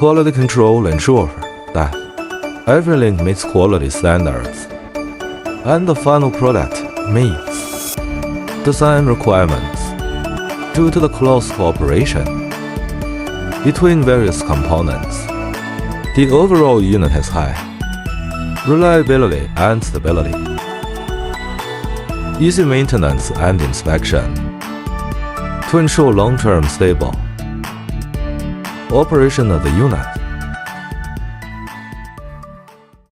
Quality control ensures that every link meets quality standards, and the final product meets the same requirements due to the close cooperation between various components. The overall unit has high reliability and stability, easy maintenance and inspection to ensure long-term stable operation of the unit.